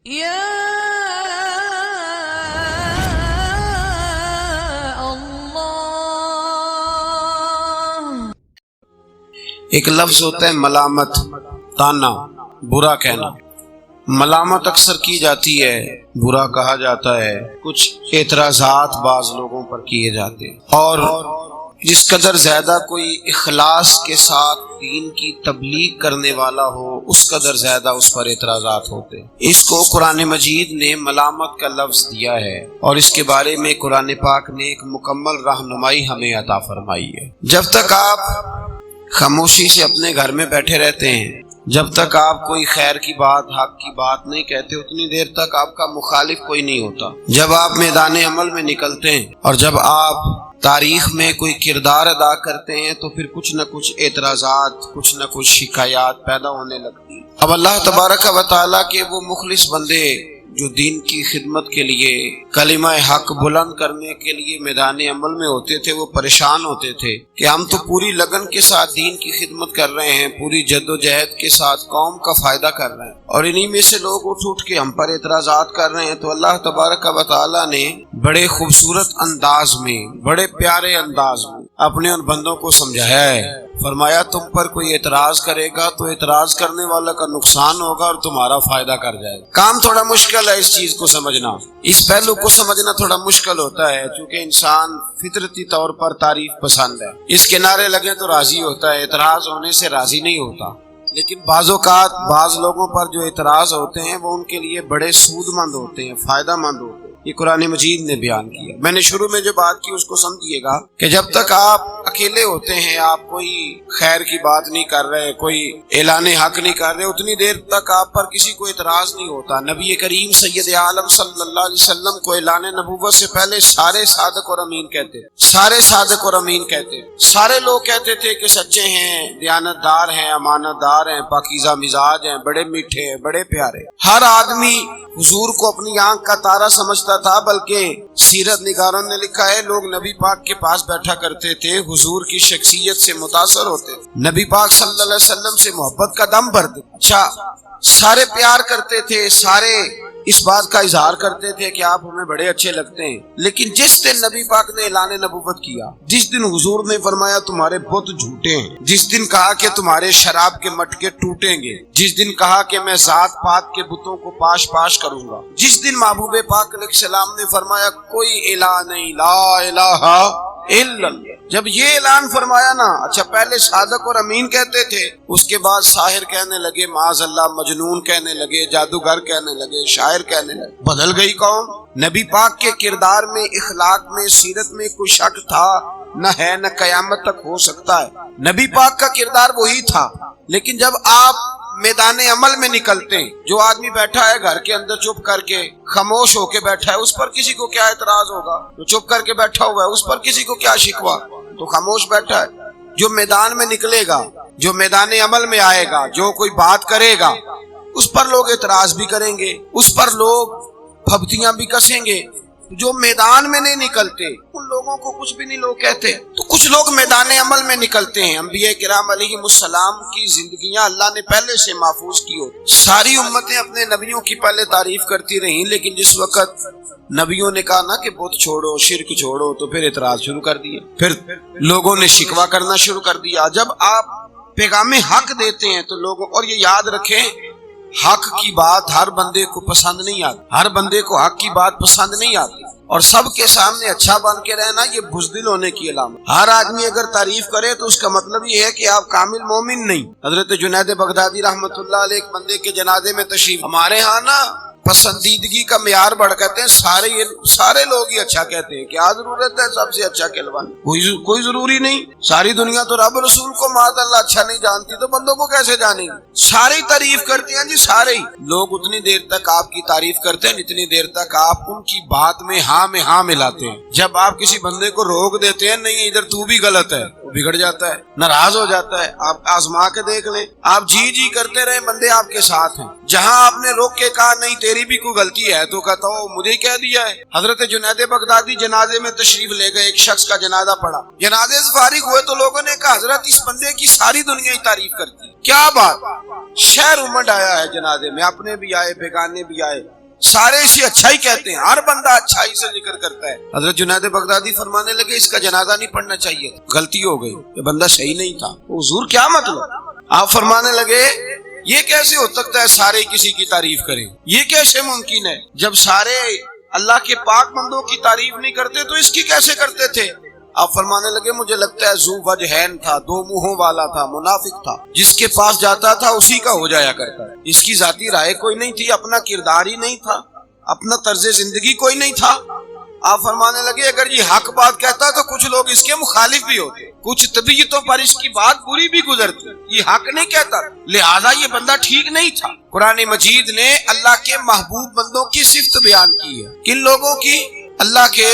یا اللہ۔ ایک لفظ ہوتا ہے ملامت، تانا، برا کہنا۔ ملامت اکثر کی جاتی ہے، برا کہا جاتا ہے، کچھ اعتراضات بعض لوگوں پر کیے جاتے ہیں، اور جس قدر زیادہ کوئی اخلاص کے ساتھ دین کی تبلیغ کرنے والا ہو اس قدر زیادہ اس پر اعتراضات ہوتے ہیں۔ اس کو قرآن مجید نے ملامت کا لفظ دیا ہے، اور اس کے بارے میں قرآن پاک نے ایک مکمل رہنمائی ہمیں عطا فرمائی ہے۔ جب تک آپ خاموشی سے اپنے گھر میں بیٹھے رہتے ہیں، جب تک آپ کوئی خیر کی بات، حق کی بات نہیں کہتے، اتنی دیر تک آپ کا مخالف کوئی نہیں ہوتا۔ جب آپ میدان عمل میں نکلتے ہیں اور جب آپ تاریخ میں کوئی کردار ادا کرتے ہیں تو پھر کچھ نہ کچھ اعتراضات، کچھ نہ کچھ شکایات پیدا ہونے لگتی ہیں۔ اب اللہ تبارک و تعالیٰ کے وہ مخلص بندے جو دین کی خدمت کے لیے، کلمہ حق بلند کرنے کے لیے میدان عمل میں ہوتے تھے، وہ پریشان ہوتے تھے کہ ہم تو پوری لگن کے ساتھ دین کی خدمت کر رہے ہیں، پوری جد و جہد کے ساتھ قوم کا فائدہ کر رہے ہیں، اور انہی میں سے لوگ اٹھ کے ہم پر اعتراضات کر رہے ہیں۔ تو اللہ تبارک و تعالیٰ نے بڑے خوبصورت انداز میں، بڑے پیارے انداز میں اپنے ان بندوں کو سمجھایا ہے۔ فرمایا تم پر کوئی اعتراض کرے گا تو اعتراض کرنے والا کا نقصان ہوگا اور تمہارا فائدہ کر جائے گا۔ کام تھوڑا مشکل ہے اس چیز کو سمجھنا، اس پہلو کو سمجھنا تھوڑا مشکل ہوتا ہے، چونکہ انسان فطرتی طور پر تعریف پسند ہے، اس کے نعرے لگے تو راضی ہوتا ہے، اعتراض ہونے سے راضی نہیں ہوتا۔ لیکن بعض اوقات بعض لوگوں پر جو اعتراض ہوتے ہیں وہ ان کے لیے بڑے سود مند ہوتے ہیں، فائدہ مند ہوتے ہیں۔ یہ قرآن مجید نے بیان کیا۔ میں نے شروع میں جو بات کی اس کو سمجھیے گا کہ جب تک آپ اکیلے ہوتے ہیں، آپ کوئی خیر کی بات نہیں کر رہے، کوئی اعلان حق نہیں کر رہے، اتنی دیر تک آپ پر کسی کو اعتراض نہیں ہوتا۔ نبی کریم سید عالم صلی اللہ علیہ وسلم کو اعلان نبوت سے پہلے سارے صادق اور امین کہتے، سارے صادق اور امین کہتے، سارے لوگ کہتے تھے کہ سچے ہیں، دیانت دار ہیں، امانت دار ہیں، پاکیزہ مزاج ہیں، بڑے میٹھے ہیں، بڑے پیارے۔ ہر آدمی حضور کو اپنی آنکھ کا تارا سمجھتا تھا، بلکہ سیرت نگاروں نے لکھا ہے لوگ نبی پاک کے پاس بیٹھا کرتے تھے، حضور کی شخصیت سے متاثر ہوتے تھے، نبی پاک صلی اللہ علیہ وسلم سے محبت کا دم بھرتے، اچھا سارے پیار کرتے تھے، سارے اس بات کا اظہار کرتے تھے کہ آپ ہمیں بڑے اچھے لگتے ہیں۔ لیکن جس دن نبی پاک نے اعلان نبوت کیا، جس دن حضور نے فرمایا تمہارے بت جھوٹے ہیں، جس دن کہا کہ تمہارے شراب کے مٹکے ٹوٹیں گے، جس دن کہا کہ میں ذات پات کے بتوں کو پاش پاش کروں گا، جس دن محبوب پاک علیہ السلام نے فرمایا کوئی الہ نہیں، لا الہ الا اللہ، جب یہ اعلان فرمایا نا، اچھا پہلے صادق اور امین کہتے تھے، اس کے بعد ساحر کہنے لگے، معاذ اللہ مجنون کہنے لگے، جادوگر کہنے لگے، شاعر کہنے لگے۔ بدل گئی قوم۔ نبی پاک کے کردار میں، اخلاق میں، سیرت میں کوئی شک تھا نہ ہے، نہ قیامت تک ہو سکتا ہے۔ نبی پاک کا کردار وہی تھا۔ لیکن جب آپ میدان عمل میں نکلتے ہیں، جو آدمی بیٹھا ہے گھر کے اندر چپ کر کے، خاموش ہو کے بیٹھا ہے، اس پر کسی کو کیا اعتراض ہوگا؟ جو چپ کر کے بیٹھا ہوا ہے اس پر کسی کو کیا شکوہ؟ تو خاموش بیٹھا ہے۔ جو میدان میں نکلے گا، جو میدان عمل میں آئے گا، جو کوئی بات کرے گا، اس پر لوگ اعتراض بھی کریں گے، اس پر لوگ پھبتیاں بھی کسیں گے۔ جو میدان میں نہیں نکلتے ان لوگوں کو کچھ بھی نہیں لوگ کہتے۔ تو کچھ لوگ میدان عمل میں نکلتے ہیں۔ انبیاء کرام علیہم السلام کی زندگیاں اللہ نے پہلے سے محفوظ کی ہوتی، ساری امتیں اپنے نبیوں کی پہلے تعریف کرتی رہیں، لیکن جس وقت نبیوں نے کہا نا کہ بت چھوڑو، شرک چھوڑو، تو پھر اعتراض شروع کر دیے، پھر لوگوں نے شکوہ کرنا شروع کر دیا۔ جب آپ پیغام حق دیتے ہیں تو لوگوں، اور یہ یاد رکھیں حق کی بات ہر بندے کو پسند نہیں آتی، ہر بندے کو حق کی بات پسند نہیں آتی، اور سب کے سامنے اچھا بن کے رہنا یہ بزدل ہونے کی علامت۔ ہر آدمی اگر تعریف کرے تو اس کا مطلب یہ ہے کہ آپ کامل مومن نہیں۔ حضرت جنید بغدادی رحمۃ اللہ علیہ ایک بندے کے جنازے میں تشریف، ہمارے ہاں نا پسندیدگی کا معیار بڑھ کہتے ہیں سارے لوگ ہی اچھا کہتے ہیں، کیا ضرورت ہے سب سے اچھا کہلوانے؟ کوئی ضروری نہیں۔ ساری دنیا تو رب رسول کو معاذ اللہ اچھا نہیں جانتی، تو بندوں کو کیسے جانیں گے؟ ساری تعریف کرتے ہیں جی، سارے ہی لوگ اتنی دیر تک آپ کی تعریف کرتے ہیں جتنی دیر تک آپ ان کی بات میں ہاں ملاتے ہیں۔ جب آپ کسی بندے کو روک دیتے ہیں، نہیں ادھر تو بھی غلط ہے، وہ بگڑ جاتا ہے، ناراض ہو جاتا ہے۔ آپ آزما کے دیکھ لیں، آپ جی کرتے رہے، بندے آپ کے ساتھ ہیں۔ جہاں آپ نے روک کے کہا نہیں تیری بھی کوئی غلطی ہے تو کہتا ہو مجھے ہی کہہ دیا ہے۔ حضرت جنید بغدادی جنازے میں تشریف لے گئے، ایک شخص کا جنازہ پڑا، جنازے سے فارغ ہوئے تو لوگوں نے کہا حضرت اس بندے کی ساری دنیا ہی تعریف کرتی ہے، کیا بات، شہر امڈ آیا ہے جنازے میں، اپنے بھی آئے بیگانے بھی آئے، سارے اسے اچھا ہی کہتے ہیں، ہر بندہ اچھائی سے ذکر کرتا ہے۔ حضرت جنید بغدادی فرمانے لگے اس کا جنازہ نہیں پڑھنا چاہیے، غلطی ہو گئی، یہ بندہ صحیح نہیں تھا۔ حضور کیا مطلب؟ آپ فرمانے لگے یہ کیسے ہو سکتا ہے سارے کسی کی تعریف کریں، یہ کیسے ممکن ہے؟ جب سارے اللہ کے پاک بندوں کی تعریف نہیں کرتے تو اس کی کیسے کرتے تھے؟ آپ فرمانے لگے مجھے لگتا ہے ذو وجہین تھا، دو منہوں والا تھا، منافق تھا، جس کے پاس جاتا تھا اسی کا ہو جایا کرتا ہے، اس کی ذاتی رائے کوئی نہیں تھی، اپنا کردار ہی نہیں تھا، اپنا طرز زندگی کوئی نہیں تھا۔ آپ فرمانے لگے اگر یہ حق بات کہتا تو کچھ لوگ اس کے مخالف بھی ہوتے، کچھ طبیعتوں پر اس کی بات بری بھی گزرتی، یہ حق نہیں کہتا، لہذا یہ بندہ ٹھیک نہیں تھا۔ قرآن مجید نے اللہ کے محبوب بندوں کی صفت بیان کی ہے، کن لوگوں کی؟ اللہ کے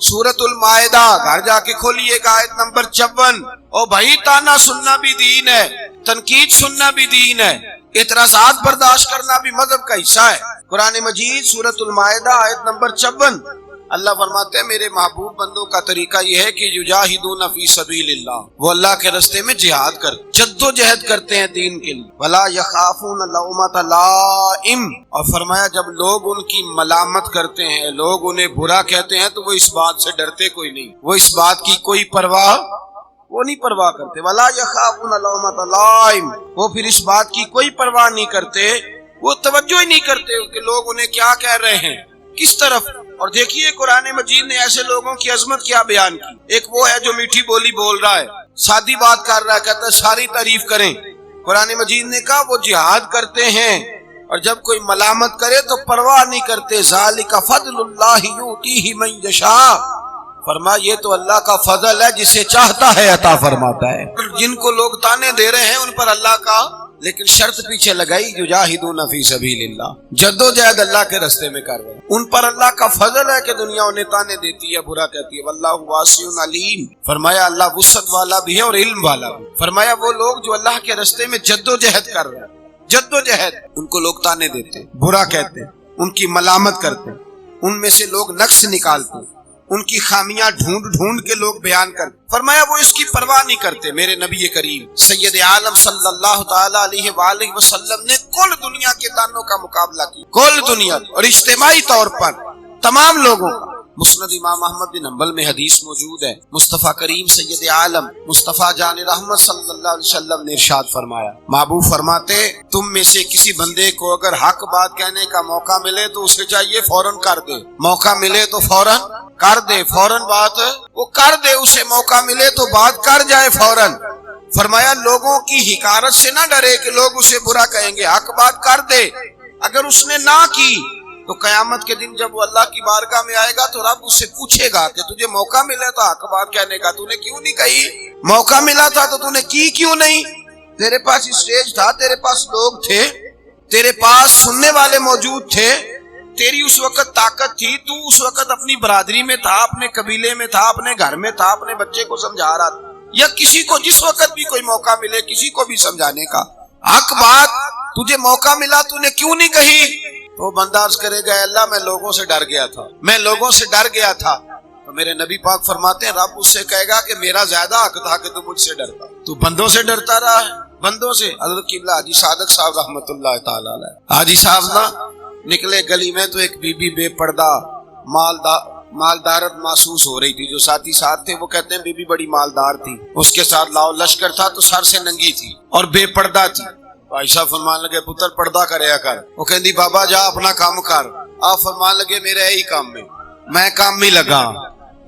سورۃ المائدہ، گھر جا کے کھولیے گا آیت نمبر 54۔ او بھائی تانا سننا بھی دین ہے، تنقید سننا بھی دین ہے، اعتراضات برداشت کرنا بھی مذہب کا حصہ ہے۔ قرآن مجید سورۃ المائدہ آیت نمبر 54، اللہ فرماتے ہیں میرے محبوب بندوں کا طریقہ یہ ہے کہ یجاہدون فی سبیل اللہ، وہ اللہ کے راستے میں جہاد کر جد و جہد کرتے ہیں دین کے لیے، ولا یخافون لومۃ لائم، اور فرمایا جب لوگ ان کی ملامت کرتے ہیں، لوگ انہیں برا کہتے ہیں تو وہ اس بات سے ڈرتے کوئی نہیں، وہ اس بات کی کوئی پرواہ وہ نہیں پرواہ کرتے، ولا یخافون لومۃ لائم، وہ پھر اس بات کی کوئی پرواہ نہیں کرتے، وہ توجہ ہی نہیں کرتے کہ لوگ انہیں کیا کہہ رہے ہیں، کس طرف۔ اور دیکھیے قرآن مجید نے ایسے لوگوں کی عظمت کیا بیان کی، ایک وہ ہے جو میٹھی بولی بول رہا ہے، سادی بات کر رہا ہے، کہتا ہے ساری تعریف کریں، قرآن مجید نے کہا وہ جہاد کرتے ہیں، اور جب کوئی ملامت کرے تو پرواہ نہیں کرتے، ذالک فضل اللہ یؤتیہ من یشاء، فرما یہ تو اللہ کا فضل ہے، جسے چاہتا ہے عطا فرماتا ہے۔ جن کو لوگ تانے دے رہے ہیں ان پر اللہ کا لیکن شرط پیچھے لگائی، یجاہدون فی سبیل اللہ، جد و جہد اللہ کے راستے میں کر رہے ہیں، ان پر اللہ کا فضل ہے کہ دنیا انہیں تانے دیتی ہے، برا کہتی ہے، واللہ واسع علیم، فرمایا اللہ وسعت والا بھی ہے اور علم والا بھی، فرمایا وہ لوگ جو اللہ کے راستے میں جد و جہد کر رہے ہیں، جد و جہد، ان کو لوگ تانے دیتے ہیں، برا کہتے ہیں، ان کی ملامت کرتے ہیں، ان میں سے لوگ نقص نکالتے ہیں، ان کی خامیاں ڈھونڈ ڈھونڈ کے لوگ بیان کرتے، فرمایا وہ اس کی پرواہ نہیں کرتے۔ میرے نبی کریم سید عالم صلی اللہ تعالی علیہ وآلہ وسلم نے کل دنیا کے دانوں کا مقابلہ کیا، کل دنیا اور اجتماعی طور پر تمام لوگوں کا۔ مسند امام احمد بن حنبل میں حدیث موجود ہے، مصطفیٰ کریم سید عالم مصطفیٰ جان رحمت صلی اللہ علیہ وسلم نے ارشاد فرمایا، محبوب فرماتے تم میں سے کسی بندے کو اگر حق بات کہنے کا موقع ملے تو اسے چاہیے فوراً کر دے، موقع ملے تو فوراً کر دے، فوراً بات وہ کر دے، اسے موقع ملے تو بات کر جائے فوراً۔ فرمایا لوگوں کی حقارت سے نہ ڈرے کہ لوگ اسے برا کہیں گے، حق بات کر دے، اگر اس نے نہ کی تو قیامت کے دن جب وہ اللہ کی بارگاہ میں آئے گا تو رب اس سے پوچھے گا کہ تجھے موقع ملا تھا حق بات کہنے کا، تو نے کیوں نہیں کہی؟ موقع ملا تھا تو نے کی کیوں نہیں؟ تیرے پاس اسٹیج تھا، تیرے پاس لوگ تھے، تیرے پاس سننے والے موجود تھے، تیری اس وقت طاقت تھی، تو اس وقت اپنی برادری میں تھا، اپنے قبیلے میں تھا، اپنے گھر میں تھا، اپنے بچے کو سمجھا رہا تھا، یا کسی کو جس وقت بھی کوئی موقع ملے کسی کو بھی سمجھانے کا، حق بات تجھے موقع ملا تو نے کیوں نہیں کہی؟ تو بندہ عرض کرے گا اللہ میں لوگوں سے ڈر گیا تھا، میں لوگوں سے ڈر گیا تھا، تو میرے نبی پاک فرماتے ہیں رب اس سے کہے گا کہ میرا زیادہ حق تھا کہ تو مجھ سے ڈرتا، تو بندوں سے ڈرتا رہا ہے، بندوں سے۔ حضرت قبلہ حاجی صادق صاحب رحمۃ اللہ تعالی علیہ، حاجی صاحب نا نکلے گلی میں تو ایک بی بی بے پردہ مالدارت محسوس ہو رہی تھی، جو ساتھی ساتھ تھے وہ کہتے ہیں بی بی بڑی مالدار تھی، اس کے ساتھ لاؤ لشکر تھا تو سر سے ننگی تھی اور بے پردہ تھی۔ بھائی صاحب فرمان لگے پتر پردہ کریا کر، وہ کہندی بابا جا اپنا کام کر، آپ فرمان لگے میرا یہی کام میں کام میں لگا،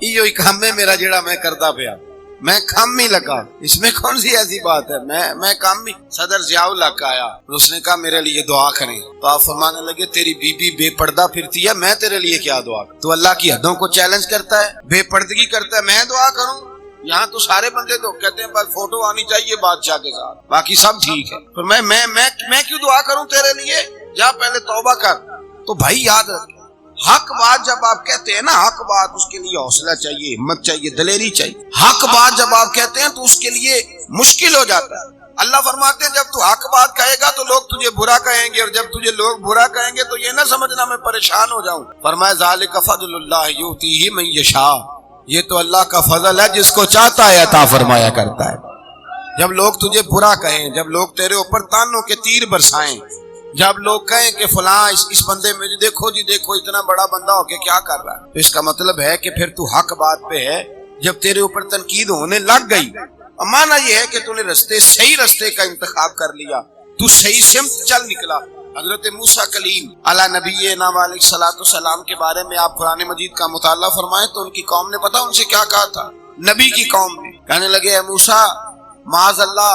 یہی کام میں میرا جڑا میں کردا پیا، میں کام میں لگا، اس میں کون سی ایسی بات ہے، میں کام میں۔ صدر ضیاء الحق کا آیا، اس نے کہا میرے لیے دعا کریں، تو آپ فرمانے لگے تیری بی بی بے پردہ پھرتی ہے، میں تیرے لیے کیا دعا کروں؟ تو اللہ کی حدوں کو چیلنج کرتا ہے، بے پردگی کرتا ہے، میں دعا کروں؟ یہاں تو سارے بندے تو کہتے ہیں بس فوٹو آنی چاہیے بادشاہ کے ساتھ، باقی سب ٹھیک ہے، تو میں کیوں دعا کروں تیرے لیے؟ جا پہلے توبہ کر۔ تو بھائی یاد رکھ، حق بات جب آپ کہتے ہیں نا، حق بات اس کے لیے حوصلہ چاہیے، ہمت چاہیے، دلیری چاہیے۔ حق بات جب آپ کہتے ہیں تو اس کے لیے مشکل ہو جاتا ہے، اللہ فرماتے ہیں جب تو حق بات کہے گا تو لوگ تجھے برا کہیں گے، اور جب تجھے لوگ برا کہیں گے تو یہ نہ سمجھنا میں پریشان ہو جاؤں۔ فرمایا ذالک فضل اللہ یؤتیہ من یشاء، یہ تو اللہ کا فضل ہے، جس کو چاہتا ہے عطا فرمایا کرتا ہے۔ جب لوگ تجھے برا کہیں، جب لوگ تیرے اوپر تانوں کے تیر برسائیں، جب لوگ کہیں کہ فلاں اس بندے میں دیکھو جی دیکھو اتنا بڑا بندہ ہو کے کیا کر رہا ہے، تو اس کا مطلب ہے کہ پھر تو حق بات پہ ہے۔ جب تیرے اوپر تنقید ہونے لگ گئی، مانا یہ ہے کہ تو نے صحیح رستے کا انتخاب کر لیا، تو صحیح سمت چل نکلا۔ حضرت موسیٰ کلیم علی نبینا علیہ الصلوۃ والسلام کے بارے میں آپ قرآن مجید کا مطالعہ فرمائیں تو ان کی قوم نے پتا ان سے کیا کہا تھا؟ نبی کی قوم نے کہنے لگے اے موسیٰ معاذ اللہ،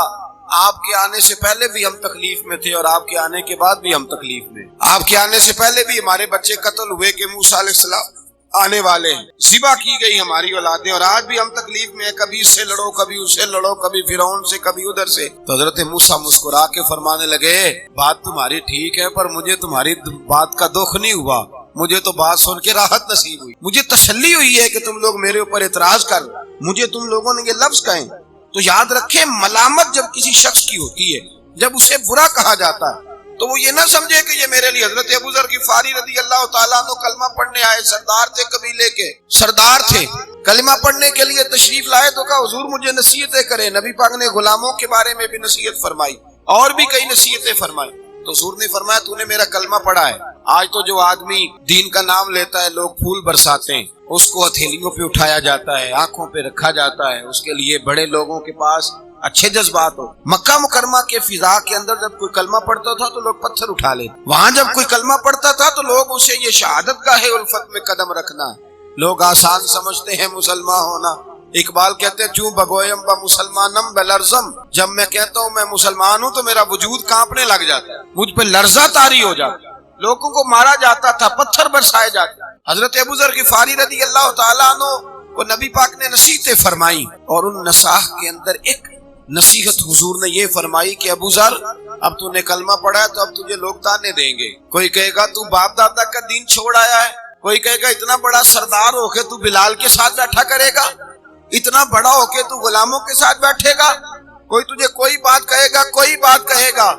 آپ کے آنے سے پہلے بھی ہم تکلیف میں تھے اور آپ کے آنے کے بعد بھی ہم تکلیف میں، آپ کے آنے سے پہلے بھی ہمارے بچے قتل ہوئے کہ موسیٰ علیہ السلام آنے والے ہیں، ذبح کی گئی ہماری اولادیں، اور آج بھی ہم تکلیف میں ہیں، کبھی اس سے لڑو کبھی اس سے لڑو، کبھی فرعون سے کبھی ادھر سے۔ تو حضرت موسیٰ مسکرا کے فرمانے لگے بات تمہاری ٹھیک ہے، پر مجھے تمہاری بات کا دکھ نہیں ہوا، مجھے تو بات سن کے راحت نصیب ہوئی، مجھے تسلی ہوئی ہے کہ تم لوگ میرے اوپر اعتراض کر، مجھے تم لوگوں نے یہ لفظ کہیں۔ تو یاد رکھیں ملامت جب کسی شخص کی ہوتی ہے، جب اسے برا کہا جاتا ہے تو وہ یہ نہ سمجھے کہ یہ میرے لیے۔ حضرت ابو ذر غفاری رضی اللہ تعالیٰ عنہ کلمہ پڑھنے آئے، سردار تھے قبیلے کے، سردار تھے، کلمہ پڑھنے کے لیے تشریف لائے تو کہا حضور مجھے نصیحتیں کریں۔ نبی پاک نے غلاموں کے بارے میں بھی نصیحت فرمائی اور بھی کئی نصیحتیں فرمائی، تو حضور نے فرمایا تو نے میرا کلمہ پڑھا ہے۔ آج تو جو آدمی دین کا نام لیتا ہے لوگ پھول برساتے ہیں، اس کو ہتھیلیوں پہ اٹھایا جاتا ہے، آنکھوں پہ رکھا جاتا ہے، اس کے لیے بڑے لوگوں کے پاس اچھے جذبات ہو۔ مکہ مکرمہ کے فضا کے اندر جب کوئی کلمہ پڑھتا تھا تو لوگ پتھر اٹھا لیتے، وہاں جب کوئی کلمہ پڑھتا تھا تو لوگ اسے یہ شہادت گاہ الفت میں قدم رکھنا ہے، لوگ آسان سمجھتے ہیں مسلمان ہونا۔ اقبال کہتے ہیں چوں بگویم با مسلمانم بلرزم، جب میں کہتا ہوں میں مسلمان ہوں تو میرا وجود کانپنے لگ جاتا ہے، مجھ پہ لرزہ طاری ہو جاتا ہے، لوگوں کو مارا جاتا تھا، پتھر برسائے جاتے۔ حضرت ابو ذر غفاری رضی اللہ تعالیٰ عنہ کو نبی پاک نے نصیحتیں فرمائی، اور ان نصاح کے اندر ایک نصیحت حضور نے یہ فرمائی کہ ابو ذر اب تو نے کلمہ پڑھا ہے تو اب تجھے لوگ تانے دیں گے، کوئی کہے گا تو باپ دادا کا دین چھوڑ آیا ہے، کوئی کہے گا اتنا بڑا سردار ہو کے تو بلال کے ساتھ بیٹھا کرے گا، اتنا بڑا ہو کے تو غلاموں کے ساتھ بیٹھے گا، کوئی تجھے کوئی بات کہے گا، کوئی بات کہے گا۔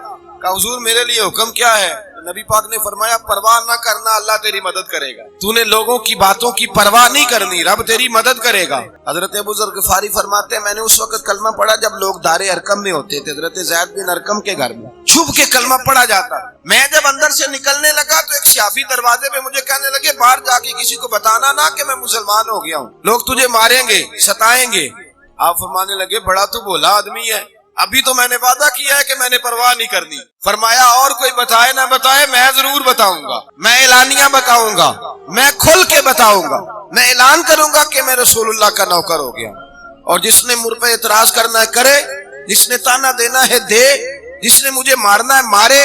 کہ حضور میرے لیے حکم کیا ہے؟ نبی پاک نے فرمایا پرواہ نہ کرنا، اللہ تیری مدد کرے گا، تو نے لوگوں کی باتوں کی پرواہ نہیں کرنی، رب تیری مدد کرے گا۔ حضرت ابو ذر غفاری فرماتے ہیں میں نے اس وقت کلمہ پڑھا جب لوگ دار ارقم میں ہوتے تھے، حضرت زید بن ارقم کے گھر میں چھپ کے کلمہ پڑھا جاتا۔ میں جب اندر سے نکلنے لگا تو ایک صحابی دروازے پہ مجھے کہنے لگے باہر جا کے کسی کو بتانا نہ کہ میں مسلمان ہو گیا ہوں، لوگ تجھے ماریں گے ستائیں گے۔ آپ فرمانے لگے بڑا تو بھولا آدمی ہے، ابھی تو میں نے وعدہ کیا ہے کہ میں نے پرواہ نہیں کرنی۔ فرمایا اور کوئی بتائے نہ بتائے میں ضرور بتاؤں گا، میں اعلانیہ بتاؤں گا، میں کھل کے بتاؤں گا، میں اعلان کروں گا کہ میں رسول اللہ کا نوکر ہو گیا، اور جس نے مجھ پہ اعتراض کرنا ہے کرے، جس نے تانا دینا ہے دے، جس نے مجھے مارنا ہے مارے۔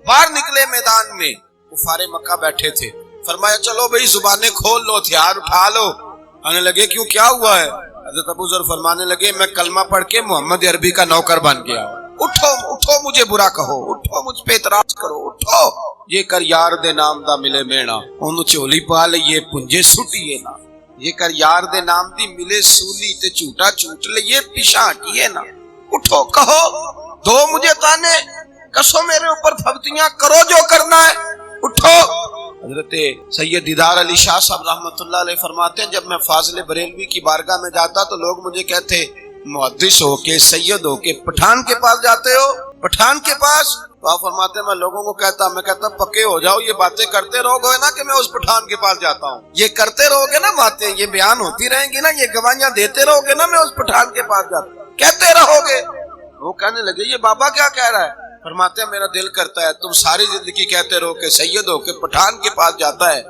باہر نکلے میدان میں، کفار مکہ بیٹھے تھے، فرمایا چلو بھئی زبانیں کھول لو، ہتھیار اٹھا لو۔ آنے لگے کیوں کیا ہوا ہے؟ حضرت ابو ذر فرمانے لگے میں کلمہ پڑھ کے محمد عربی کا نوکر بن گیا، اٹھو اٹھو مجھے برا کہو، اٹھو مجھ پہ اعتراض کرو، اٹھو یہ کر یار دے نام دا ملے مینا، انہوں چولی پا لئیے پنجے سٹیے نا، یہ کر یار دے نام دی ملے سولی تے چوٹا چوٹ لئیے پیشاں ہٹیے نا، اٹھو کہو دو مجھے تانے، کسو میرے اوپر پھبتیاں کرو جو کرنا ہے، اٹھو۔ حضرت سید دیدار علی شاہ صاحب رحمۃ اللہ علیہ فرماتے ہیں جب میں فاضل بریلوی کی بارگاہ میں جاتا تو لوگ مجھے کہتے محدث ہو کے سید ہو کے پٹھان کے پاس جاتے ہو، پٹھان کے پاس؟ تو آپ فرماتے ہیں میں لوگوں کو میں کہتا پکے ہو جاؤ، یہ باتیں کرتے رہو گے نا کہ میں اس پٹھان کے پاس جاتا ہوں، یہ کرتے رہو گے نا باتیں، یہ بیان ہوتی رہیں گی نا، یہ گواہیاں دیتے رہو گے نا میں اس پٹھان کے پاس جاتا ہوں، کہتے رہو گے۔ وہ کہنے لگے یہ بابا کیا کہہ رہا ہے؟ فرماتے ہیں میرا دل کرتا ہے تم ساری زندگی کہتے رہو کہ سید ہو کے پٹھان کے پاس جاتا ہے،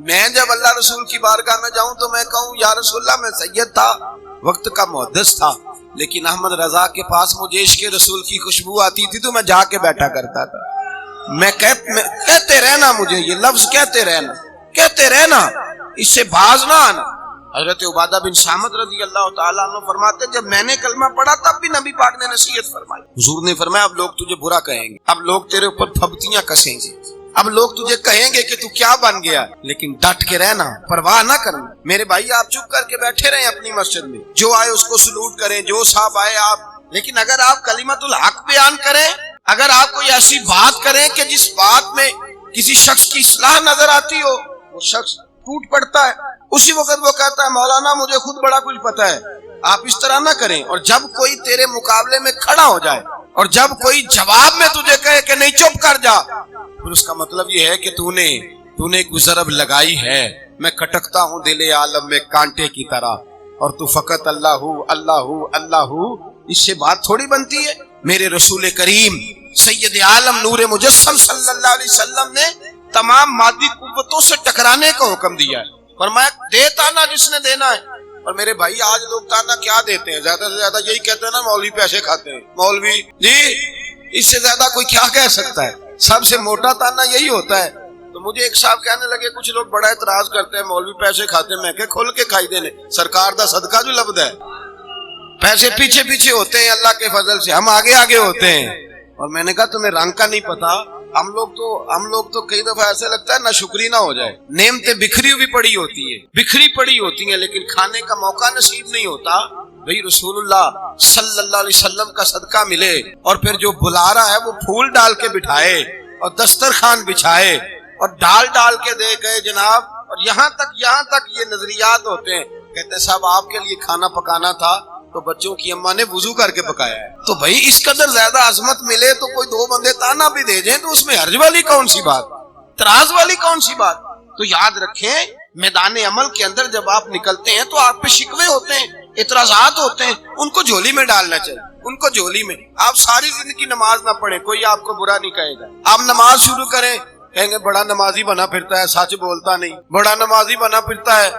میں جب اللہ رسول کی بارگاہ میں جاؤں تو میں کہوں یا رسول اللہ میں سید تھا، وقت کا محدث تھا، لیکن احمد رضا کے پاس مجھے عشق رسول کی خوشبو آتی تھی تو میں جا کے بیٹھا کرتا تھا۔ میں کہتے رہنا، مجھے یہ لفظ کہتے رہنا، اس سے باز نہ آنا۔ حضرت عبادہ بن صامت رضی اللہ تعالیٰ عنہ فرماتے جب میں نے کلمہ پڑھا تب بھی نبی پاک نے نصیحت فرمائی، حضور نے فرمایا اب لوگ تجھے برا کہیں گے، اب لوگ تیرے اوپر پھبتیاں کسیں گے، اب لوگ تجھے کہیں گے کہ تو کیا بن گیا، لیکن ڈٹ کے رہنا، پرواہ نہ کرنا۔ میرے بھائی آپ چپ کر کے بیٹھے رہیں اپنی مسجد میں، جو آئے اس کو سلوٹ کریں، جو صاحب آئے آپ لیکن اگر آپ کلمت الحق بیان کریں، اگر آپ کوئی ایسی بات کریں کہ جس بات میں کسی شخص کی اصلاح نظر آتی ہو، وہ شخص ٹوٹ پڑتا ہے، اسی وقت وہ کہتا ہے مولانا مجھے خود بڑا کچھ پتا ہے۔ آپ اس طرح نہ کریں، اور جب کوئی تیرے مقابلے میں کھڑا ہو جائے اور جب کوئی جواب میں تجھے کہے کہ نہیں چپ کر جا، پھر اس کا مطلب یہ ہے کہ تو نے گزرب لگائی ہے، میں کھٹکتا ہوں دل عالم میں کانٹے کی طرح، اور تو فقط اللہ اللہ اللہ، اس سے بات تھوڑی بنتی ہے۔ میرے رسول کریم سید عالم نور مجسم صلی اللہ علیہ وسلم نے تمام مادی قوتوں سے ٹکرانے کا حکم دیا ہے، فرمایا دے تانا جس نے دینا ہے۔ اور میرے بھائی آج لوگ تانا کیا دیتے ہیں؟ زیادہ سے زیادہ یہی کہتے ہیں نا مولوی پیسے کھاتے ہیں، مولوی جی، اس سے زیادہ کوئی کیا کہہ سکتا ہے؟ سب سے موٹا تانا یہی ہوتا ہے۔ تو مجھے ایک صاحب کہنے لگے کچھ لوگ بڑا اعتراض کرتے ہیں مولوی پیسے کھاتے ہیں، میں کہ کھول کے کھائی دینے، سرکار دا صدقہ جو لبدا ہے، پیسے پیچھے پیچھے ہوتے ہیں اللہ کے فضل سے، ہم آگے آگے ہوتے ہیں۔ اور میں نے کہا تمہیں رنگ کا نہیں پتا، ہم لوگ تو کئی دفعہ ایسے لگتا ہے نہ شکری نہ ہو جائے، نعمتیں بکھری ہوئی پڑی ہوتی ہیں لیکن کھانے کا موقع نصیب نہیں ہوتا۔ بھئی رسول اللہ صلی اللہ علیہ وسلم کا صدقہ ملے، اور پھر جو بلا رہا ہے وہ پھول ڈال کے بٹھائے اور دسترخوان بچھائے اور ڈال کے دے گئے جناب، اور یہاں تک یہ نظریات ہوتے ہیں، کہتے ہیں صاحب آپ کے لیے کھانا پکانا تھا تو بچوں کی اماں نے وضو کر کے پکایا ہے۔ تو بھائی اس قدر زیادہ عظمت ملے تو کوئی دو بندے تانا بھی دے جائیں تو اس میں حرج والی کون سی بات، تراز والی کون سی بات؟ تو یاد رکھیں میدان عمل کے اندر جب آپ نکلتے ہیں تو آپ پہ شکوے ہوتے ہیں، اعتراضات ہوتے ہیں، ان کو جھولی میں ڈالنا چاہیے، ان کو جھولی میں۔ آپ ساری زندگی نماز نہ پڑھیں، کوئی آپ کو برا نہیں کہے گا۔ آپ نماز شروع کریں، کہیں گے بڑا نمازی بنا پھرتا ہے، سچ بولتا نہیں، بڑا نمازی بنا پھرتا ہے،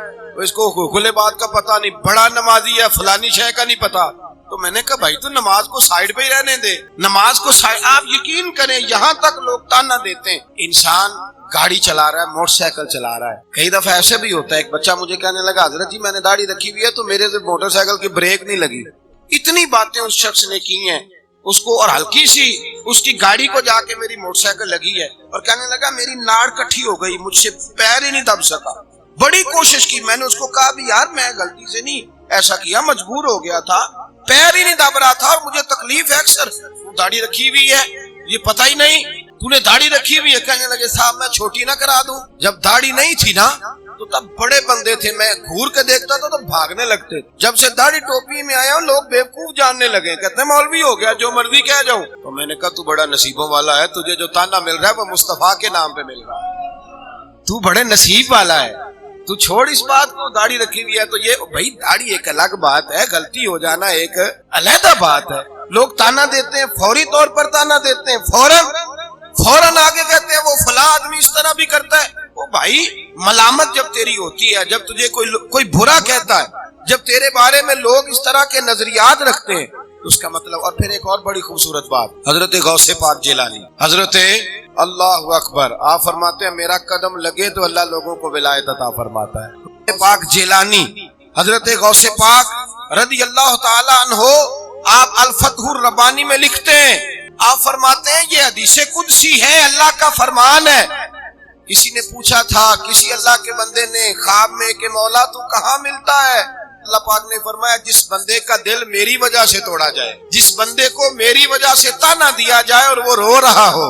اس کو کھلے بات کا پتہ نہیں، بڑا نمازی ہے فلانی شے کا نہیں پتا۔ تو میں نے کہا بھائی تو نماز کو سائیڈ پہ ہی رہنے دے، نماز کو آپ یقین کریں یہاں تک لوگ تانا دیتے ہیں۔ انسان گاڑی چلا رہا ہے، موٹر سائیکل چلا رہا ہے، کئی دفعہ ایسے بھی ہوتا ہے، ایک بچہ مجھے کہنے لگا حضرت جی میں نے داڑھی رکھی ہوئی ہے تو میرے سے موٹر سائیکل کی بریک نہیں لگی۔ اتنی باتیں اس شخص نے کی ہیں اس کو، اور ہلکی سی اس کی گاڑی کو جا کے میری موٹر سائیکل لگی ہے، اور کہنے لگا میری ناڑ کٹھی ہو گئی، مجھ سے پیر ہی نہیں دب سکا۔ بڑی کوشش کی، میں نے اس کو کہا بھی یار میں غلطی سے نہیں ایسا کیا، مجبور ہو گیا تھا، پیر ہی نہیں دب رہا تھا اور مجھے تکلیف ہے اکثر۔ داڑھی رکھی ہوئی ہے یہ پتہ ہی نہیں، تو نے داڑھی رکھی ہوئی ہے۔ کہنے لگے صاحب میں چھوٹی نہ کرا دوں، جب داڑھی نہیں تھی نا تو تب بڑے بندے تھے، میں گھور کے دیکھتا تھا تو بھاگنے لگتے، جب سے داڑھی ٹوپی میں آیا لوگ بیوقوف جاننے لگے، کہتے ہیں مولوی ہو گیا جو مرضی کہہ جاؤں۔ تو میں نے کہا تو بڑا نصیبوں والا ہے، تجھے جو تانا مل رہا ہے وہ مصطفیٰ کے نام پہ مل رہا ہے، تو بڑے نصیب والا ہے، تو چھوڑ اس بات کو، داڑھی رکھی ہوئی ہے تو یہ بھائی داڑھی ایک الگ بات ہے، غلطی ہو جانا ایک علیحدہ بات ہے۔ لوگ تانا دیتے ہیں، فوری طور پر تانا دیتے ہیں، فوراً آگے کہتے ہیں وہ فلاں آدمی اس طرح بھی کرتا ہے۔ وہ بھائی ملامت جب تیری ہوتی ہے، جب تجھے کوئی برا کہتا ہے، جب تیرے بارے میں لوگ اس طرح کے نظریات رکھتے ہیں تو اس کا مطلب، اور پھر ایک اور بڑی خوبصورت بات، حضرت غوث پاک جیلانی، حضرت اللہ اکبر، آپ فرماتے ہیں میرا قدم لگے تو اللہ لوگوں کو ولایت عطا فرماتا ہے۔ پاک جیلانی حضرت غوث پاک رضی اللہ تعالی عنہ، آپ الفتح الربانی میں لکھتے ہیں، آپ فرماتے ہیں یہ حدیث قدسی ہے، اللہ کا فرمان ہے۔ کسی نے پوچھا تھا کسی اللہ کے بندے نے خواب میں کہ مولا تو کہاں ملتا ہے؟ اللہ پاک نے فرمایا جس بندے کا دل میری وجہ سے توڑا جائے، جس بندے کو میری وجہ سے تانا دیا جائے اور وہ رو رہا ہو،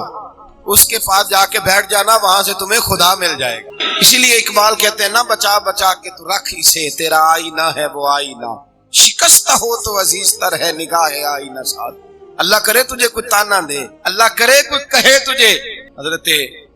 اس کے پاس جا کے بیٹھ جانا، وہاں سے تمہیں خدا مل جائے گا۔ اسی لیے اقبال کہتے ہیں نا بچا بچا کے تو رکھ اسے، تیرا آئینہ ہے وہ آئینہ، شکستہ ہو تو عزیز تر ہے نگاہ آئینہ ساتھ۔ اللہ کرے تجھے کوئی تانا دے، اللہ کرے کوئی کہے تجھے۔ حضرت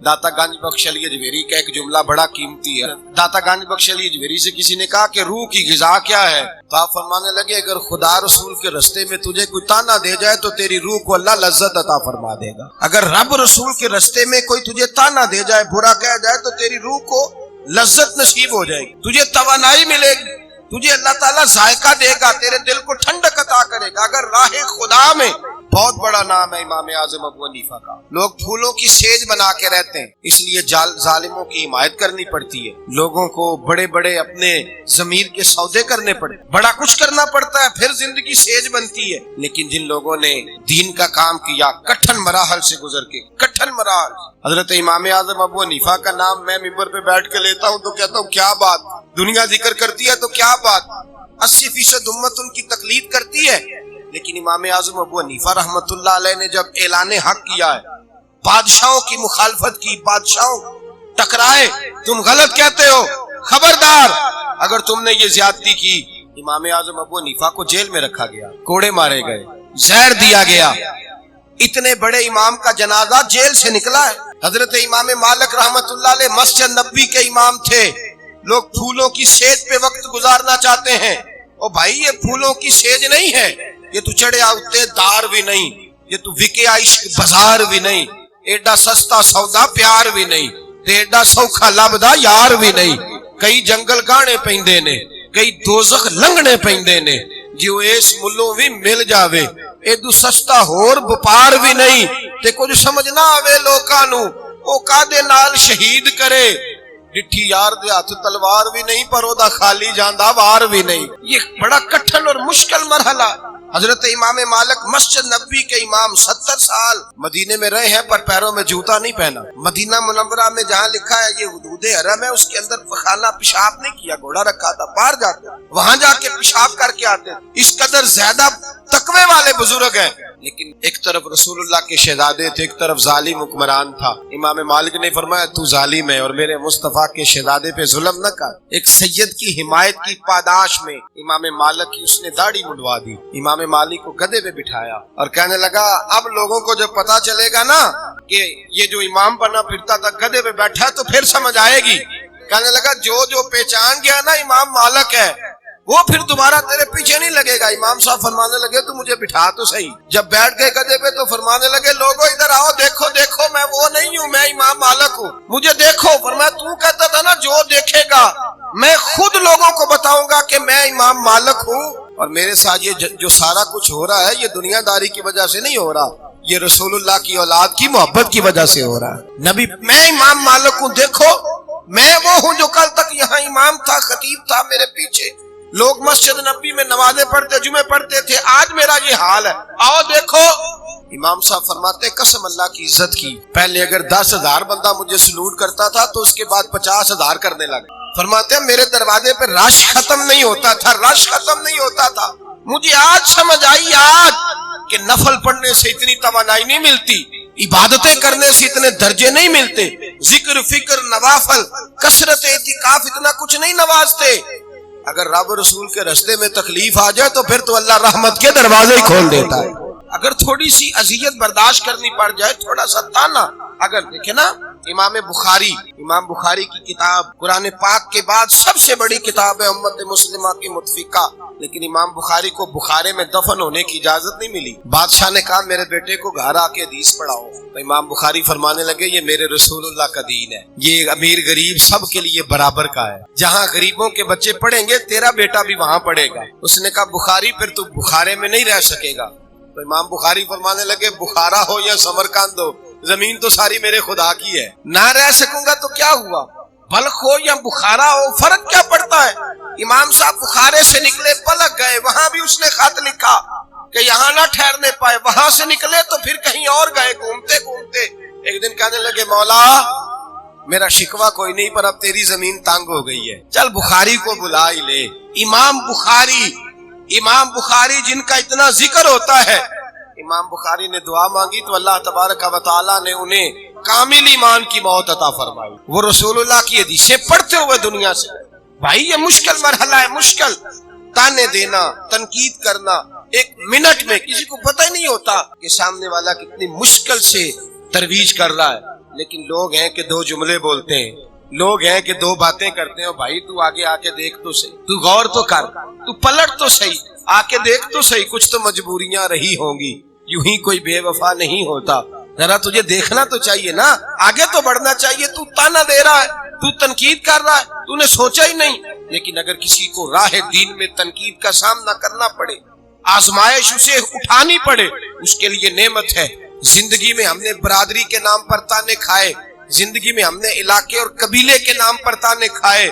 داتا گنج بخش علی اجمیری کا ایک جملہ بڑا قیمتی ہے۔ داتا گنج بخش علی اجمیری سے کسی نے کہا کہ روح کی غذا کیا ہے؟ تو آپ فرمانے لگے اگر خدا رسول کے رستے میں تجھے کوئی تانا دے جائے تو تیری روح کو اللہ لذت عطا فرما دے گا۔ اگر رب رسول کے رستے میں کوئی تجھے تانا دے جائے، برا کہہ جائے، تو تیری روح کو لذت نصیب ہو جائے گی، تجھے توانائی ملے گی، تجھے اللہ تعالیٰ ذائقہ دے گا، تیرے دل کو ٹھنڈک عطا کرے گا۔ اگر راہ خدا میں، بہت بڑا نام ہے امام اعظم ابو حنیفہ کا، لوگ پھولوں کی سیج بنا کے رہتے ہیں، اس لیے ظالموں کی حمایت کرنی پڑتی ہے، لوگوں کو بڑے بڑے اپنے ضمیر کے سودے کرنے پڑتے، بڑا کچھ کرنا پڑتا ہے، پھر زندگی سیج بنتی ہے۔ لیکن جن لوگوں نے دین کا کام کیا کٹھن مراحل سے گزر کے، کٹھن مراحل، حضرت امام اعظم ابو حنیفہ کا نام میں ممبر پہ بیٹھ کے لیتا ہوں تو کہتا ہوں کیا بات، دنیا ذکر کرتی ہے تو کیا بات، 80% امت ان کی تقلید کرتی ہے، لیکن امام اعظم ابو حنیفہ رحمۃ اللہ علیہ نے جب اعلان حق کیا ہے، بادشاہوں کی مخالفت کی، بادشاہوں ٹکرائے، تم غلط کہتے ہو، خبردار اگر تم نے یہ زیادتی کی، امام اعظم ابو حنیفہ کو جیل میں رکھا گیا، کوڑے مارے گئے، زہر دیا گیا۔ اتنے بڑے امام کا جنازہ جیل سے نکلا ہے۔ حضرت امام مالک رحمت اللہ علیہ مسجد نبوی کے امام تھے۔ لوگ پھولوں کی سیج پہ وقت گزارنا چاہتے ہیں، او بھائی یہ پھولوں کی سیج نہیں ہے، یہ تو چڑھے آتے دار بھی نہیں، یہ تو وکے عشق بازار بھی نہیں، ایڈا سستا سودا پیار بھی نہیں، تے ایڈا سوکھا لبدا یار بھی نہیں۔ کئی جنگل گانے پیندے نے، کئی دوزخ لنگنے پیندے نے، جو اس ملوں بھی مل جاوے، ایدو سستا ہور بپار بھی نہیں، تے کچھ سمجھنا آوے لوکاں نو او کادے نال شہید کرے، ڈٹھی یار دے ہاتھ تلوار بھی نہیں، پر او دا خالی جاندہ وار بھی نہیں۔ یہ بڑا کٹھن اور مشکل مرحلہ۔ حضرت امام مالک مسجد نبوی کے امام 70 سال مدینے میں رہے ہیں، پر پیروں میں جوتا نہیں پہنا۔ مدینہ منورہ میں جہاں لکھا ہے یہ حدود حرم ہے، اس کے اندر خانہ پیشاب نہیں کیا، گھوڑا رکھا تھا، باہر جاتے وہاں جا کے پیشاب کر کے آتے۔ اس قدر زیادہ تقوی والے بزرگ ہیں، لیکن ایک طرف رسول اللہ کے شہزادے تھے، ایک طرف ظالم حکمران تھا۔ امام مالک نے فرمایا تو ظالم ہے اور میرے مصطفیٰ کے شہزادے پہ ظلم نہ کر۔ ایک سید کی حمایت کی پاداش میں امام مالک کی اس نے داڑھی منڈوا دی، امام مالک کو گدھے پہ بٹھایا اور کہنے لگا اب لوگوں کو جب پتا چلے گا نا کہ یہ جو امام بنا پھرتا تھا گدھے پہ بیٹھا تو پھر سمجھ آئے گی۔ کہنے لگا جو پہچان گیا نا امام مالک ہے وہ پھر دوبارہ تیرے پیچھے نہیں لگے گا۔ امام صاحب فرمانے لگے تو مجھے بٹھا تو صحیح۔ جب بیٹھ گئے گدھے پہ تو فرمانے لگے لوگوں ادھر آؤ، دیکھو دیکھو میں وہ نہیں ہوں، میں امام مالک ہوں، مجھے دیکھو۔ فرمایا تو کہتا تھا نا جو دیکھے گا میں خود لوگوں کو بتاؤں گا کہ میں امام مالک ہوں، اور میرے ساتھ یہ جو سارا کچھ ہو رہا ہے یہ دنیا داری کی وجہ سے نہیں ہو رہا، یہ رسول اللہ کی اولاد کی محبت کی وجہ سے ہو رہا ہے۔ نبی میں امام مالک ہوں، دیکھو میں وہ ہوں جو کل تک یہاں امام تھا، خطیب تھا، میرے پیچھے لوگ مسجد نبی میں نمازیں پڑھتے، جمعے پڑھتے تھے، آج میرا یہ حال ہے، آؤ دیکھو۔ امام صاحب فرماتے قسم اللہ کی عزت کی، پہلے اگر 10,000 بندہ مجھے سلوٹ کرتا تھا تو اس کے بعد 50,000 کرنے لگا۔ فرماتے ہیں میرے دروازے پہ رش ختم نہیں ہوتا تھا، رش ختم نہیں ہوتا تھا۔ مجھے آج سمجھ آئی آج کہ نفل پڑھنے سے اتنی توانائی نہیں ملتی، عبادتیں کرنے سے اتنے درجے نہیں ملتے، ذکر فکر نوافل کثرت اعتکاف اتنا کچھ نہیں نوازتے۔ اگر رب رسول کے رستے میں تکلیف آ جائے تو پھر تو اللہ رحمت کے دروازے ہی کھول دیتا ہے۔ اگر تھوڑی سی اذیت برداشت کرنی پڑ جائے، تھوڑا سا تانا، اگر دیکھیں نا امام بخاری کی کتاب قرآن پاک کے بعد سب سے بڑی کتاب ہے امت مسلمہ کی متفقہ، لیکن امام بخاری کو بخارے میں دفن ہونے کی اجازت نہیں ملی۔ بادشاہ نے کہا میرے بیٹے کو گھر آ کے حدیث پڑھاؤ، تو امام بخاری فرمانے لگے یہ میرے رسول اللہ کا دین ہے، یہ امیر غریب سب کے لیے برابر کا ہے، جہاں غریبوں کے بچے پڑھیں گے تیرا بیٹا بھی وہاں پڑھے گا۔ اس نے کہا بخاری پھر تو بخارے میں نہیں رہ سکے گا، تو امام بخاری فرمانے لگے بخارا ہو یا سمرقند ہو زمین تو ساری میرے خدا کی ہے، نہ رہ سکوں گا تو کیا ہوا، بلخ ہو یا بخارا ہو فرق کیا پڑتا ہے۔ امام صاحب بخارے سے نکلے پلک گئے، وہاں بھی اس نے خط لکھا کہ یہاں نہ ٹھہرنے پائے، وہاں سے نکلے تو پھر کہیں اور گئے، گھومتے گھومتے ایک دن کہنے لگے مولا میرا شکوہ کوئی نہیں پر اب تیری زمین تانگ ہو گئی ہے، چل بخاری کو بلا ہی لے۔ امام بخاری جن کا اتنا ذکر ہوتا ہے، امام بخاری نے دعا مانگی تو اللہ تبارک و تعالی نے انہیں کامل ایمان کی موت عطا فرمائی، وہ رسول اللہ کی حدیثیں پڑھتے ہوئے دنیا سے۔ بھائی یہ مشکل مرحلہ ہے، مشکل تانے دینا، تنقید کرنا، ایک منٹ میں کسی کو پتہ ہی نہیں ہوتا کہ سامنے والا کتنی مشکل سے ترویج کر رہا ہے، لیکن لوگ ہیں کہ 2 جملے بولتے ہیں، لوگ ہیں کہ 2 باتیں کرتے ہیں۔ بھائی تو آگے آ کے دیکھ تو صحیح، تو غور تو کر، تو پلٹ تو صحیح، آ کے دیکھ تو صحیح، کچھ تو مجبوریاں رہی ہوں گی، یوں ہی کوئی بے وفا نہیں ہوتا، ذرا تجھے دیکھنا تو چاہیے نا، آگے تو بڑھنا چاہیے۔ تو تانا دے رہا ہے، تو تنقید کر رہا ہے، تو نے سوچا ہی نہیں۔ لیکن اگر کسی کو راہ دین میں تنقید کا سامنا کرنا پڑے، آزمائش اسے اٹھانی پڑے، اس کے لیے نعمت ہے۔ زندگی میں ہم نے برادری کے نام پر تانے کھائے، زندگی میں ہم نے علاقے اور قبیلے کے نام پر تانے کھائے،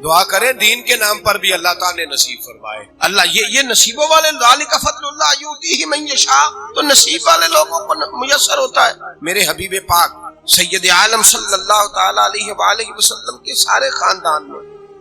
دعا کریں دین کے نام پر بھی اللہ تعالیٰ نے نصیب فرمائے۔ اللہ یہ نصیبوں والے، ذالک فضل اللہ یؤتیہ من یشاء، تو نصیب والے لوگوں کو میسر ہوتا ہے۔ میرے حبیب پاک سید عالم صلی اللہ تعالی علیہ وآلہ وسلم کے سارے خاندان میں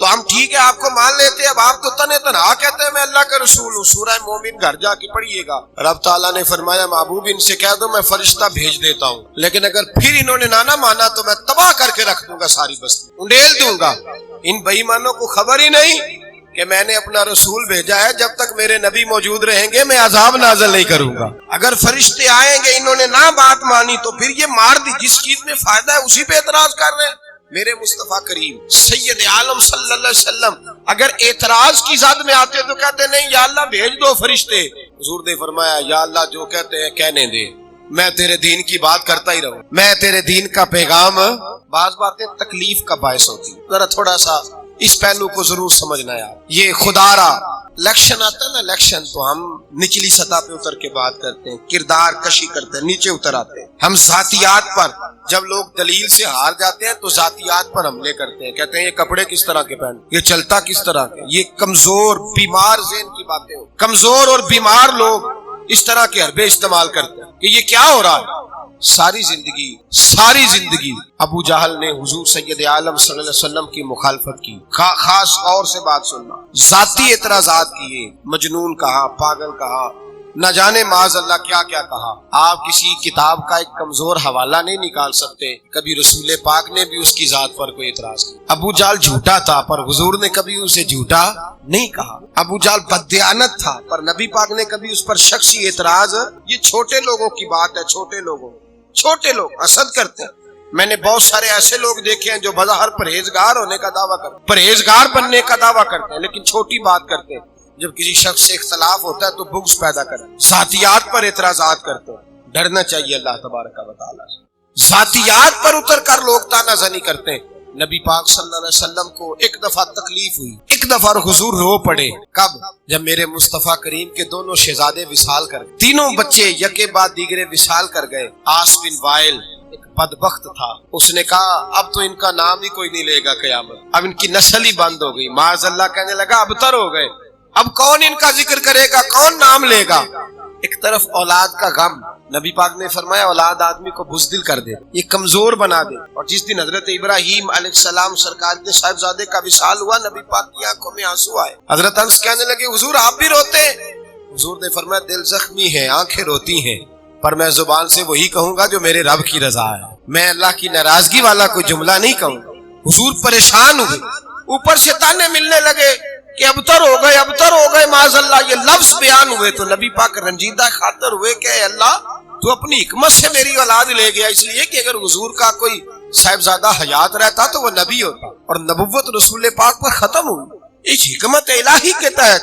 تو ہم ٹھیک ہے آپ کو مان لیتے ہیں، اب آپ تو تنے تنہا کہتے ہیں میں اللہ کا رسول ہوں۔ سورہ مومن گھر جا کے پڑھیے گا۔ رب تعالیٰ نے فرمایا محبوب ان سے کہہ دو میں فرشتہ بھیج دیتا ہوں، لیکن اگر پھر انہوں نے نہ مانا تو میں تباہ کر کے رکھ دوں گا، ساری بستی انڈیل دوں گا۔ ان بے ایمانوں کو خبر ہی نہیں کہ میں نے اپنا رسول بھیجا ہے، جب تک میرے نبی موجود رہیں گے میں عذاب نازل نہیں کروں گا۔ اگر فرشتے آئیں گے انہوں نے نہ بات مانی تو پھر یہ مار دی، جس چیز میں فائدہ ہے اسی پہ اعتراض کر رہے ہیں۔ میرے مصطفیٰ کریم سید عالم صلی اللہ علیہ وسلم اگر اعتراض کی زد میں آتے تو کہتے نہیں یا اللہ بھیج دو فرشتے۔ حضور نے فرمایا یا اللہ جو کہتے ہیں کہنے دے، میں تیرے دین کی بات کرتا ہی رہوں، میں تیرے دین کا پیغام۔ بعض باتیں تکلیف کا باعث ہوتی، ذرا تھوڑا سا اس پہلو کو ضرور سمجھنا ہے۔ یہ خدا را الیکشن آتا ہے نا، الیکشن تو ہم نچلی سطح پہ اتر کے بات کرتے ہیں، کردار کشی کرتے ہیں، نیچے اتر آتے ہیں۔ ہم ذاتیات پر جب لوگ دلیل سے ہار جاتے ہیں تو ذاتیات پر حملے کرتے ہیں، کہتے ہیں یہ کپڑے کس طرح کے پہن، یہ چلتا کس طرح کے، یہ کمزور بیمار ذہن کی باتیں ہو۔ کمزور اور بیمار لوگ اس طرح کے حربے استعمال کرتے ہیں کہ یہ کیا ہو رہا ہے۔ ساری زندگی ابو جہل نے حضور سید عالم صلی اللہ علیہ وسلم کی مخالفت کی۔ خاص طور سے بات سننا، ذاتی اعتراضات کیے، مجنون کہا، پاگل کہا، نہ جانے معاذ اللہ کیا کیا کہا۔ آپ کسی کتاب کا ایک کمزور حوالہ نہیں نکال سکتے، کبھی رسول پاک نے بھی اس کی ذات پر کوئی اعتراض کیا۔ ابو جہل جھوٹا تھا پر حضور نے کبھی اسے جھوٹا نہیں کہا۔ ابو جہل بددیانت تھا پر نبی پاک نے کبھی اس پر شخصی اعتراض۔ یہ چھوٹے لوگوں کی بات ہے، چھوٹے لوگ حسد کرتے ہیں۔ میں نے بہت سارے ایسے لوگ دیکھے ہیں جو بظاہر پرہیزگار ہونے کا دعویٰ کرتے ہیں، پرہیزگار بننے کا دعویٰ کرتے ہیں، لیکن چھوٹی بات کرتے ہیں۔ جب کسی شخص سے اختلاف ہوتا ہے تو بغض پیدا کرتے ہیں، ذاتیات پر اعتراضات کرتے ہیں۔ ڈرنا چاہیے اللہ تبارک و تعالیٰ سے۔ ذاتیات پر اتر کر لوگ تانا زنی کرتے ہیں۔ نبی پاک صلی اللہ علیہ وسلم کو ایک دفعہ تکلیف ہوئی، ایک دفعہ حضور رو پڑے۔ کب؟ جب میرے مصطفیٰ کریم کے دونوں شہزادے وصال کر گئے، تینوں بچے یکے بعد دیگرے وصال کر گئے۔ عاص بن وائل ایک بدبخت تھا، اس نے کہا اب تو ان کا نام ہی کوئی نہیں لے گا قیامت، اب ان کی نسل ہی بند ہو گئی۔ معاذ اللہ کہنے لگا ابتر ہو گئے، اب کون ان کا ذکر کرے گا، کون نام لے گا۔ ایک طرف اولاد کا غم، نبی پاک نے فرمایا اولاد آدمی کو بزدل کر دے، یہ کمزور بنا دے۔ اور جس دن حضرت ابراہیم علیہ السلام سرکار کے صاحبزادے کا وصال ہوا، نبی پاک کی آنکھوں میں آنسو آئے۔ حضرت انس کہنے لگے حضور آپ بھی روتے ہیں؟ حضور نے فرمایا دل زخمی ہے، آنکھیں روتی ہیں، پر میں زبان سے وہی کہوں گا جو میرے رب کی رضا ہے، میں اللہ کی ناراضگی والا کوئی جملہ نہیں کہوں گا۔ حضور پریشان ہوئے، اوپر سے تانے ملنے لگے کہ ابتر ہو گئے معاذ اللہ۔ یہ لفظ بیان ہوئے تو نبی پاک رنجیدہ خاطر ہوئے کہ اے اللہ تو اپنی حکمت سے میری اولاد لے گیا، اس لیے کہ اگر حضور کا کوئی صاحبزادہ حیات رہتا تو وہ نبی ہوتا اور نبوت رسول پاک پر ختم ہوئی۔ اس حکمت الہی کے تحت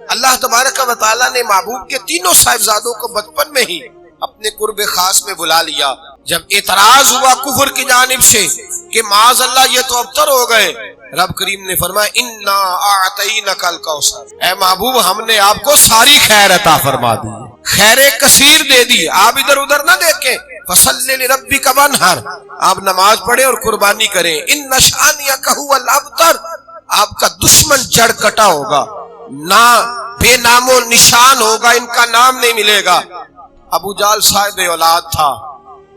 اللہ تبارک و تعالیٰ نے محبوب کے تینوں صاحبزادوں کو بچپن میں ہی اپنے قرب خاص میں بلا لیا۔ جب اعتراض ہوا کفر کی جانب سے کہ معاذ اللہ یہ تو ابتر ہو گئے، رب کریم نے فرمایا انا اعطینک الکوثر، اے محبوب ہم نے آپ کو ساری خیر عطا فرما دی، خیر کثیر دے دی، آپ ادھر ادھر نہ دیکھیں۔ فصلی لربک وانحر، آپ نماز پڑھیں اور قربانی کریں۔ ان شانئک ھو الابتر، آپ کا دشمن جڑ کٹا ہوگا، نہ بے نام و نشان ہوگا، ان کا نام نہیں ملے گا۔ ابو جہل صاحب اولاد تھا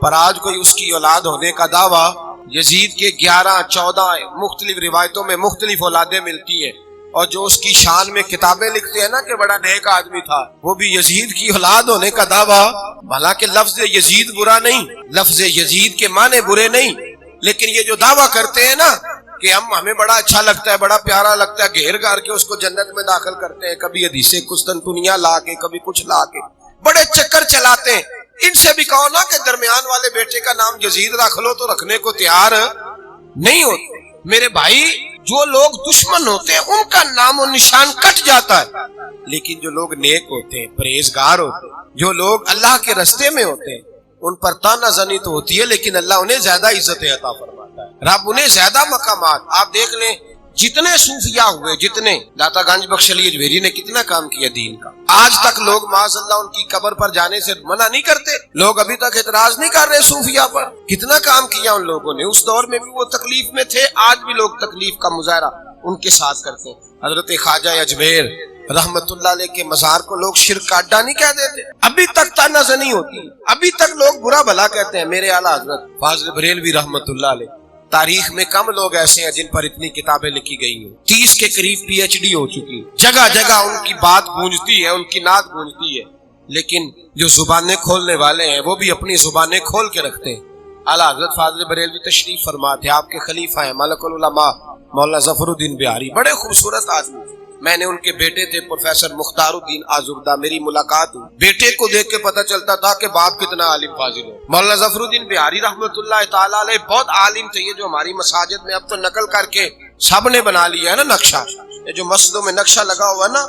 پر آج کوئی اس کی اولاد ہونے کا دعویٰ، یزید کے 11-14 مختلف روایتوں میں مختلف اولادیں ملتی ہیں، اور جو اس کی شان میں کتابیں لکھتے ہیں نا کہ بڑا نیک آدمی تھا، وہ بھی یزید کی اولاد ہونے کا دعویٰ۔ حالانکہ لفظ یزید برا نہیں، لفظ یزید کے معنی برے نہیں، لیکن یہ جو دعویٰ کرتے ہیں نا کہ ہمیں بڑا اچھا لگتا ہے، بڑا پیارا لگتا ہے، گھیر گھار کے اس کو جنت میں داخل کرتے ہیں، کبھی حدیث قسطنطنیہ لا کے، کبھی کچھ لا کے، بڑے چکر چلاتے ہیں۔ ان سے بھی کہو نا کہ درمیان والے بیٹے کا نام یزید رکھ لو تو رکھنے کو تیار نہیں ہوتے۔ میرے بھائی جو لوگ دشمن ہوتے ہیں ان کا نام و نشان کٹ جاتا ہے، لیکن جو لوگ نیک ہوتے ہیں، پرہیزگار ہوتے ہیں، جو لوگ اللہ کے رستے میں ہوتے ہیں، ان پر تانا زنی تو ہوتی ہے لیکن اللہ انہیں زیادہ عزت عطا فرماتا ہے، رب انہیں زیادہ مقامات۔ آپ دیکھ لیں جتنے صوفیاء ہوئے، جتنے داتا گنج بخش علی اجمیری نے کتنا کام کیا دین کا، آج تک لوگ معاذ اللہ ان کی قبر پر جانے سے منع نہیں کرتے، لوگ ابھی تک اعتراض نہیں کر رہے صوفیاء پر۔ کتنا کام کیا ان لوگوں نے، اس دور میں بھی وہ تکلیف میں تھے، آج بھی لوگ تکلیف کا مظاہرہ ان کے ساتھ کرتے ہیں۔ حضرت خواجہ اجمیر رحمت اللہ علیہ کے مزار کو لوگ شرک کا اڈا نہیں کہہ دیتے، ابھی تک تانا زنی ہوتی، ابھی تک لوگ برا بھلا کہتے ہیں۔ میرے اعلیٰ حضرت فاضل بریلوی رحمت اللہ علیہ تاریخ میں کم لوگ ایسے ہیں جن پر اتنی کتابیں لکھی گئی ہیں، 30 کے قریب پی ایچ ڈی ہو چکی، جگہ جگہ ان کی بات گونجتی ہے، ان کی نعت گونجتی ہے، لیکن جو زبانیں کھولنے والے ہیں وہ بھی اپنی زبانیں کھول کے رکھتے ہیں۔ اعلیٰ حضرت فاضل بریلوی تشریف فرما تھے، آپ کے خلیفہ ہیں ملک العلماء مولانا ظفر الدین بہاری، بڑے خوبصورت آدمی۔ میں نے ان کے بیٹے تھے پروفیسر مختار الدین آزردہ، میری ملاقات ہوئی، بیٹے کو دیکھ کے پتہ چلتا تھا کہ باپ کتنا عالم فاضل ہے۔ مولانا ظفر الدین بہاری رحمۃ اللہ تعالیٰ علیہ بہت عالم تھے، یہ جو ہماری مساجد میں اب تو نقل کر کے سب نے بنا لیا ہے نا نقشہ، یہ جو مسجدوں میں نقشہ لگا ہوا نا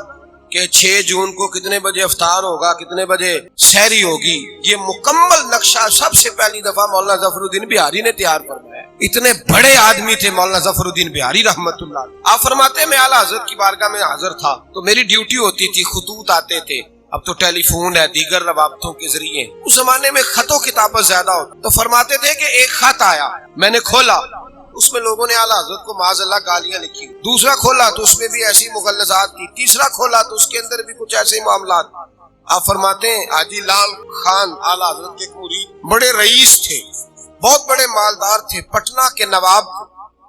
کہ 6 جون کو کتنے بجے افطار ہوگا، کتنے بجے سحری ہوگی، یہ مکمل نقشہ سب سے پہلی دفعہ مولانا ظفر الدین بہاری نے تیار فرمایا۔ اتنے بڑے آدمی تھے مولانا ظفر الدین بہاری رحمت اللہ۔ آپ فرماتے ہیں میں اعلیٰ حضرت کی بارگاہ میں حاضر تھا تو میری ڈیوٹی ہوتی تھی، خطوط آتے تھے، اب تو ٹیلی فون ہے، دیگر روابطوں کے ذریعے، اس زمانے میں خط و کتابت زیادہ ہوتا، تو فرماتے تھے کہ ایک خط آیا، میں نے کھولا، اس میں لوگوں نے اعلیٰ حضرت کو معاذ اللہ گالیاں لکھی، دوسرا کھولا تو اس میں بھی ایسی مغلظات کی، تیسرا کھولا تو اس کے اندر بھی کچھ ایسے معاملات۔ آپ فرماتے ہیں حاجی لال خان اعلیٰ حضرت کے مرید، بڑے رئیس تھے، بہت بڑے مالدار تھے، پٹنہ کے نواب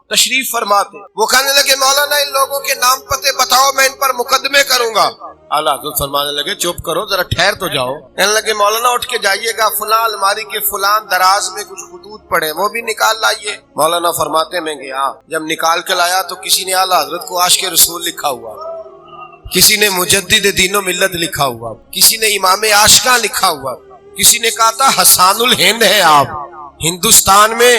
تشریف فرماتے، وہ کہنے لگے مولانا ان لوگوں کے نام پتے بتاؤ، میں ان پر مقدمے کروں گا۔ اعلیٰ حضرت فرمانے لگے چپ کرو ذرا ٹھہر تو جاؤ۔ کہنے لگے مولانا اٹھ کے جائیے گا، فلاں الماری کے فلاں دراز میں کچھ خطوط پڑے وہ بھی نکال لائیے۔ مولانا فرماتے میں گیا، جب نکال کے لایا تو کسی نے اعلیٰ حضرت کو عاشق رسول لکھا ہوا، کسی نے مجدد دین و ملت لکھا ہوا، کسی نے امام عاشقاں لکھا ہوا، کسی نے کہا تھا حسان الہند ہے آپ ہندوستان میں،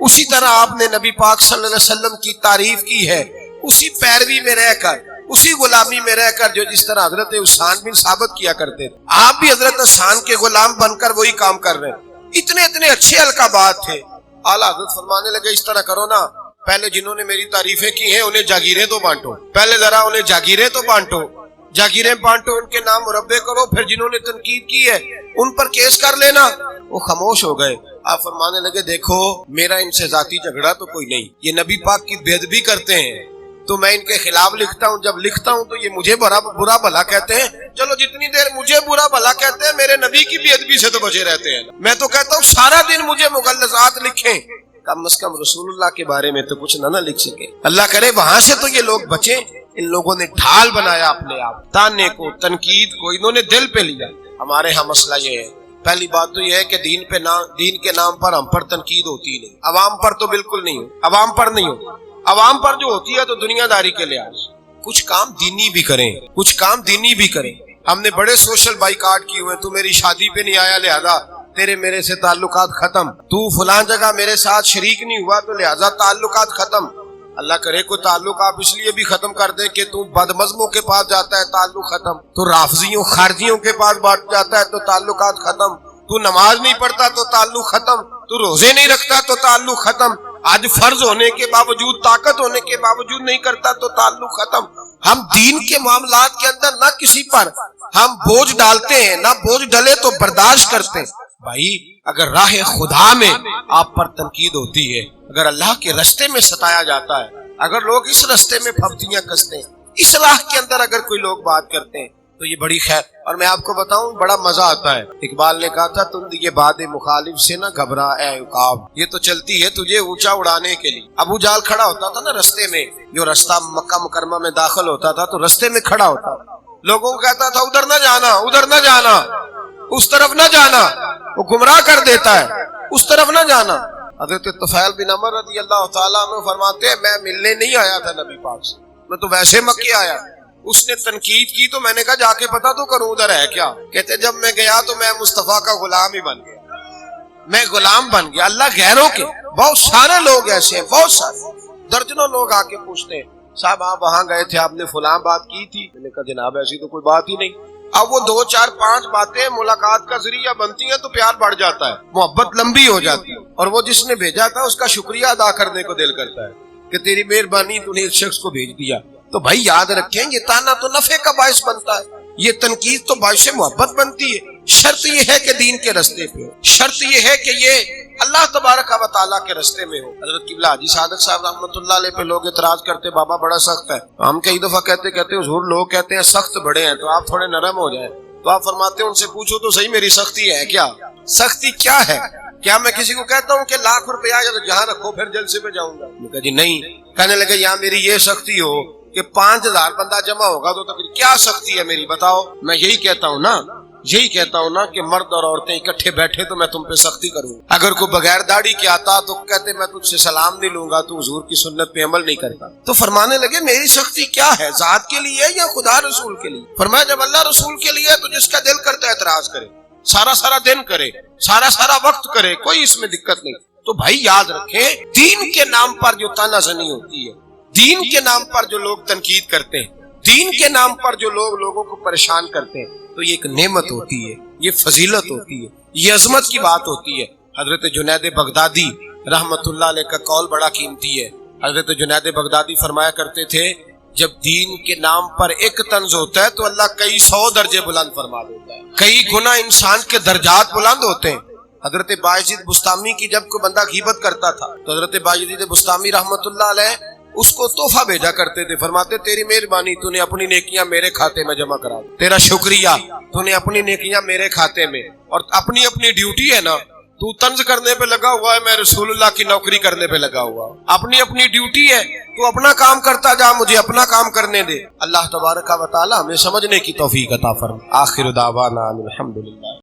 اسی طرح آپ نے نبی پاک صلی اللہ علیہ وسلم کی تعریف کی ہے، اسی پیروی میں رہ کر، اسی غلامی میں رہ کر جو جس طرح حضرت حسان بن ثابت کیا کرتے تھے، آپ بھی حضرت حسان کے غلام بن کر وہی کام کر رہے ہیں۔ اتنے اچھے القابات تھے۔ اعلیٰ حضرت فرمانے لگے اس طرح کرو نا، پہلے جنہوں نے میری تعریفیں کی ہیں انہیں جاگیریں تو بانٹو، پہلے ذرا انہیں جاگیریں تو بانٹو، جاگیریں بانٹو، ان کے نام مربع کرو، پھر جنہوں نے تنقید کی ہے ان پر کیس کر لینا۔ وہ خاموش ہو گئے۔ آپ فرمانے لگے دیکھو میرا ان سے ذاتی جھگڑا تو کوئی نہیں، یہ نبی پاک کی بے ادبی کرتے ہیں تو میں ان کے خلاف لکھتا ہوں، جب لکھتا ہوں تو یہ مجھے برا بھلا کہتے ہیں، چلو جتنی دیر مجھے برا بھلا کہتے ہیں میرے نبی کی بے ادبی سے تو بچے رہتے ہیں۔ میں تو کہتا ہوں سارا دن مجھے مغلظات لکھیں، کم از کم رسول اللہ کے بارے میں تو کچھ نہ لکھ سکے۔ اللہ کرے وہاں سے تو یہ لوگ بچیں۔ ان لوگوں نے ڈھال بنایا اپنے آپ، تانے کو، تنقید کو انہوں نے دل پہ لیا۔ ہمارے ہاں مسئلہ یہ ہے، پہلی بات تو یہ ہے کہ دین کے نام پر ہم پر تنقید ہوتی نہیں، عوام پر تو بالکل نہیں ہو، عوام پر نہیں ہو، عوام پر جو ہوتی ہے تو دنیا داری کے لحاظ، کچھ کام دینی بھی کریں، کچھ کام دینی بھی کریں۔ ہم نے بڑے سوشل بائیکاٹ کیے ہوئے، تو میری شادی پہ نہیں آیا لہذا تیرے میرے سے تعلقات ختم، تو فلاں جگہ میرے ساتھ شریک نہیں ہوا تو لہذا تعلقات ختم۔ اللہ کرے کوئی تعلق آپ اس لیے بھی ختم کر دے کہ تو بدمذہبوں کے پاس جاتا ہے تعلق ختم، تو رافضیوں خارجیوں کے پاس بات جاتا ہے تو تعلقات ختم، تو نماز نہیں پڑھتا تو تعلق ختم، تو روزے نہیں رکھتا تو تعلق ختم، آج فرض ہونے کے باوجود، طاقت ہونے کے باوجود نہیں کرتا تو تعلق ختم۔ ہم دین کے معاملات کے اندر نہ کسی پر ہم بوجھ ڈالتے ہیں، نہ بوجھ ڈلے تو برداشت کرتے ہیں۔ بھائی اگر راہ خدا میں آپ پر تنقید ہوتی ہے، اگر اللہ کے رستے میں ستایا جاتا ہے، اگر لوگ اس رستے میں پھپتیاں کستے ہیں، اس راہ کے اندر اگر کوئی لوگ بات کرتے ہیں تو یہ بڑی خیر۔ اور میں آپ کو بتاؤں بڑا مزہ آتا ہے، اقبال نے کہا تھا تم یہ باد مخالف سے نہ گھبرا اے عقاب، یہ تو چلتی ہے تجھے اونچا اڑانے کے لیے۔ ابو جال کھڑا ہوتا تھا نا رستے میں، جو رستہ مکہ مکرمہ میں داخل ہوتا تھا تو رستے میں کھڑا ہوتا، لوگوں کو کہتا تھا ادھر نہ جانا، ادھر نہ جانا، اس طرف نہ جانا، وہ گمراہ کر دیتا ہے، اس طرف نہ جانا۔ حضرت طفیل بن عمر رضی اللہ تعالیٰ عنہ فرماتے ہیں میں ملنے نہیں آیا تھا نبی پاک سے، میں تو ویسے مکے آیا۔ اس نے تنقید کی تو میں نے کہا جا کے پتا تو کروں ادھر ہے کیا۔ کہتے جب میں گیا تو میں مصطفیٰ کا غلام ہی بن گیا، میں غلام بن گیا۔ اللہ غیروں کے بہت سارے لوگ ایسے ہیں، بہت سارے، درجنوں لوگ آ کے پوچھتے ہیں صاحب آپ وہاں گئے تھے، آپ نے فلاں بات کی تھی، میں نے کہا جناب ایسی تو کوئی بات ہی نہیں۔ اب وہ 2 4 5 باتیں ملاقات کا ذریعہ بنتی ہیں تو پیار بڑھ جاتا ہے، محبت لمبی ہو جاتی ہے، اور وہ جس نے بھیجا تھا اس کا شکریہ ادا کرنے کو دل کرتا ہے کہ تیری مہربانی تو نے اس شخص کو بھیج دیا۔ تو بھائی یاد رکھیں یہ تانا تو نفع کا باعث بنتا ہے، یہ تنقید تو باعث محبت بنتی ہے۔ شرط یہ ہے کہ دین کے رستے پہ ہو، شرط یہ ہے کہ یہ اللہ تبارک و تعالیٰ کے رستے میں ہو۔ حضرت قبلہ حاجی صادق صاحب رحمۃ اللہ علیہ پہ لوگ اعتراض کرتے بابا بڑا سخت ہے، ہم کئی دفعہ کہتے حضور لوگ کہتے ہیں سخت بڑے ہیں تو آپ تھوڑے نرم ہو جائیں، تو آپ فرماتے ہیں ان سے پوچھو تو صحیح میری سختی ہے کیا، سختی کیا ہے؟ کیا میں کسی کو کہتا ہوں کہ لاکھ روپیہ جہاں رکھو پھر جلسے پہ جاؤں گا؟ میں کہا جی نہیں. کہنے لگے یہاں میری یہ سختی ہو کہ 5000 بندہ جمع ہوگا تو پھر کیا سختی ہے میری بتاؤ. میں یہی کہتا ہوں نا کہ مرد اور عورتیں اکٹھے بیٹھے تو میں تم پہ سختی کروں. اگر کوئی بغیر داڑھی کے آتا تو کہتے میں تجھ سے سلام نہیں لوں گا، تو حضور کی سنت پہ عمل نہیں کرتا. تو فرمانے لگے میری سختی کیا ہے، ذات کے لیے یا خدا رسول کے لیے؟ فرمایا جب اللہ رسول کے لیے تو جس کا دل کرتا ہے اعتراض کرے، سارا دن کرے، سارا وقت کرے، کوئی اس میں دقت نہیں. تو بھائی یاد رکھیں، دین کے نام پر جو تانا زنی ہوتی ہے، دین کے نام پر جو لوگ تنقید کرتے ہیں، دین کے نام پر جو لوگ لوگوں کو پریشان کرتے ہیں، تو یہ ایک نعمت ہوتی ہے، یہ فضیلت ہوتی ہے، یہ عظمت کی بات ہوتی ہے. حضرت جنید بغدادی رحمت اللہ علیہ کا قول بڑا قیمتی ہے. حضرت جنید بغدادی فرمایا کرتے تھے جب دین کے نام پر ایک طنز ہوتا ہے تو اللہ کئی 100 درجے بلند فرما دیتا ہے، کئی گنا انسان کے درجات بلند ہوتے ہیں. حضرت باعزید بستامی کی جب کوئی بندہ غیبت کرتا تھا تو حضرت باعزید بستامی رحمت اللہ علیہ اس کو تحفہ بھیجا کرتے تھے. فرماتے تیری مہربانی، تو نے اپنی نیکیاں میرے کھاتے میں جمع کرا دی، تیرا شکریہ، تو نے اپنی نیکیاں میرے کھاتے میں. اور اپنی ڈیوٹی ہے نا، تو طنز کرنے پہ لگا ہوا ہے، میں رسول اللہ کی نوکری کرنے پہ لگا ہوا ہوں. اپنی ڈیوٹی ہے، تو اپنا کام کرتا جا، مجھے اپنا کام کرنے دے. اللہ تبارک و تعالی ہمیں سمجھنے کی توفیق عطا فرمائے. آخر دعوانا الحمدللہ.